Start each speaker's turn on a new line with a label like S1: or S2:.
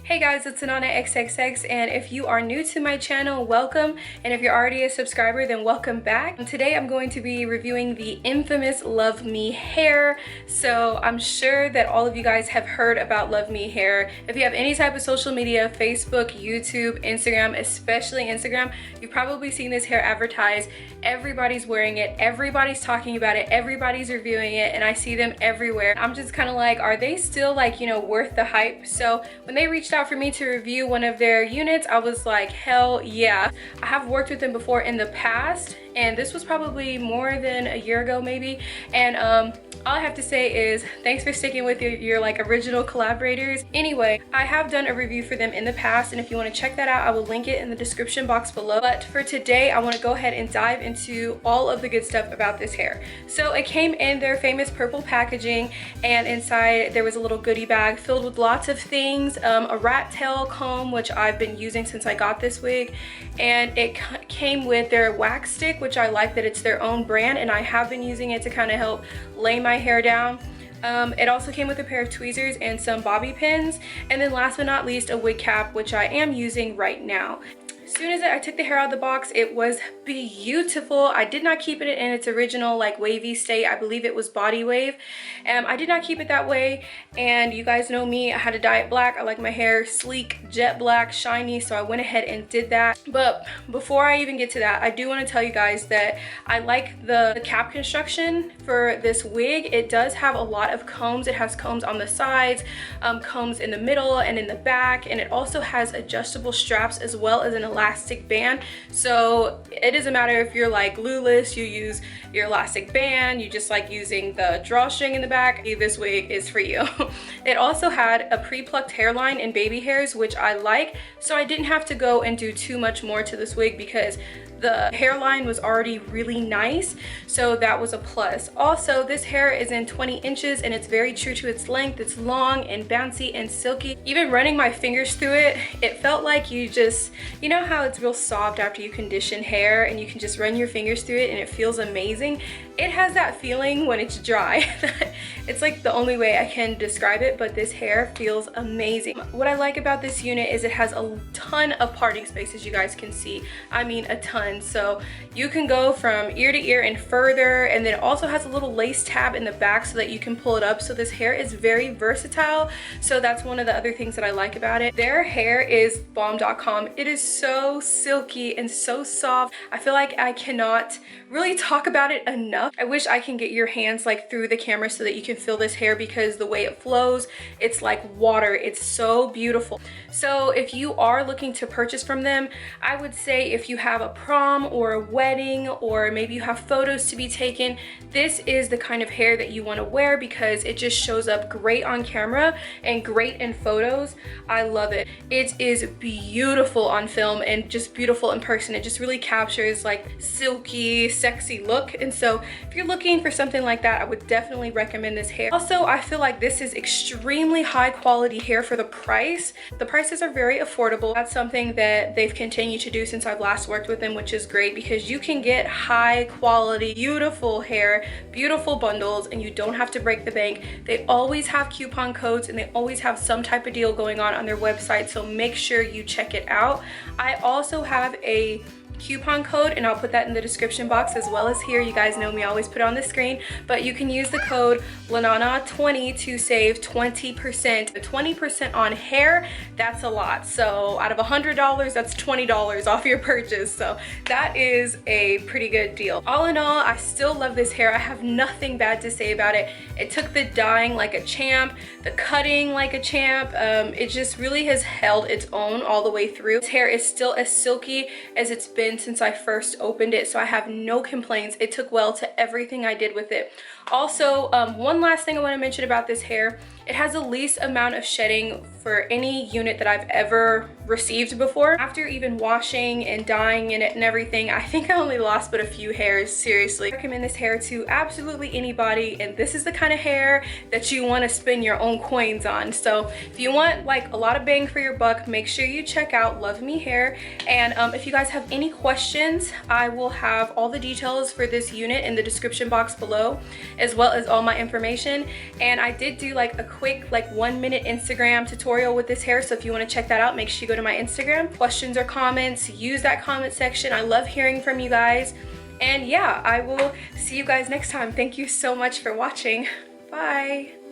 S1: Hey guys, it's Lananaxxxx, and if you are new to my channel, welcome, and if you're already a subscriber, then welcome back. Today I'm going to be reviewing the infamous Luvmehair. So I'm sure that all of you guys have heard about Luvmehair. If you have any type of social media, Facebook, YouTube, Instagram, especially Instagram, you've probably seen this hair advertised. Everybody's wearing it, everybody's talking about it, everybody's reviewing it, and I see them everywhere. I'm just kind of like, are they still like, you know, worth the hype? So when they reached out for me to review one of their units, I was like, hell yeah. I have worked with them before in the past, and this was probably more than a year ago maybe, and all I have to say is thanks for sticking with your like original collaborators. Anyway, I have done a review for them in the past, and if you want to check that out, I will link it in the description box below. But for today, I want to go ahead and dive into all of the good stuff about this hair. So it came in their famous purple packaging, and inside there was a little goodie bag filled with lots of things, a rat tail comb, which I've been using since I got this wig, and it came with their wax stick, which I like that it's their own brand, and I have been using it to kind of help lay my hair down. It also came with a pair of tweezers and some bobby pins, and then last but not least, a wig cap, which I am using right now. As soon as I took the hair out of the box, it was beautiful. I did not keep it in its original like wavy state. I believe it was body wave. I did not keep it that way, and you guys know me, I had to dye it black. I like my hair sleek, jet black, shiny, so I went ahead and did that. But before I even get to that, I do want to tell you guys that I like the cap construction for this wig. It does have a lot of combs. It has combs on the sides, combs in the middle and in the back, and it also has adjustable straps as well as an elastic band. So it doesn't matter if you're like glueless, you use your elastic band, you just like using the drawstring in the back, this wig is for you. It also had a pre-plucked hairline and baby hairs, which I like, so I didn't have to go and do too much more to this wig because the hairline was already really nice, so that was a plus. Also, this hair is in 20 inches and it's very true to its length. It's long and bouncy and silky. Even running my fingers through it, it felt like you know how it's real soft after you condition hair and you can just run your fingers through it and it feels amazing? It has that feeling when it's dry. It's like the only way I can describe it, but this hair feels amazing. What I like about this unit is it has a ton of parting space, as you guys can see. I mean a ton. So you can go from ear to ear and further, and then it also has a little lace tab in the back so that you can pull it up. So this hair is very versatile, so that's one of the other things that I like about it. Their hair is bomb.com. It is so silky and so soft. I feel like I cannot really talk about it enough. I wish I can get your hands like through the camera so that you can feel this hair, because the way it flows, it's like water. It's so beautiful. So if you are looking to purchase from them, I would say if you have a prom or a wedding, or maybe you have photos to be taken, this is the kind of hair that you want to wear because it just shows up great on camera and great in photos. I love it. It is beautiful on film and just beautiful in person. It just really captures like silky, sexy look, and so if you're looking for something like that, I would definitely recommend this hair. Also, I feel like this is extremely high quality hair for the price. The prices are very affordable. That's something that they've continued to do since I've last worked with them, which is great because you can get high quality, beautiful hair, beautiful bundles, and you don't have to break the bank. They always have coupon codes and they always have some type of deal going on their website, so make sure you check it out. I also have a coupon code, and I'll put that in the description box as well as here. You guys know me, I always put it on the screen, but you can use the code LANANA20 to save 20%. 20% on hair, that's a lot. So out of $100, that's $20 off your purchase, so that is a pretty good deal. All in all, I still love this hair. I have nothing bad to say about it. It took the dyeing like a champ, the cutting like a champ. It just really has held its own all the way through. This hair is still as silky as it's been since I first opened it, so I have no complaints. It took well to everything I did with it. Also, one last thing I want to mention about this hair, it has the least amount of shedding for any unit that I've ever received before. After even washing and dyeing in it and everything, I think I only lost but a few hairs. Seriously, I recommend this hair to absolutely anybody, and this is the kind of hair that you want to spend your own coins on. So if you want like a lot of bang for your buck, make sure you check out Luvmehair. And if you guys have any questions, I will have all the details for this unit in the description box below. as well as all my information. And I did do like a quick like 1-minute Instagram tutorial with this hair, so if you want to check that out, make sure you go to my Instagram. Questions or comments, use that comment section. I love hearing from you guys. And yeah, I will see you guys next time. Thank you so much for watching. Bye.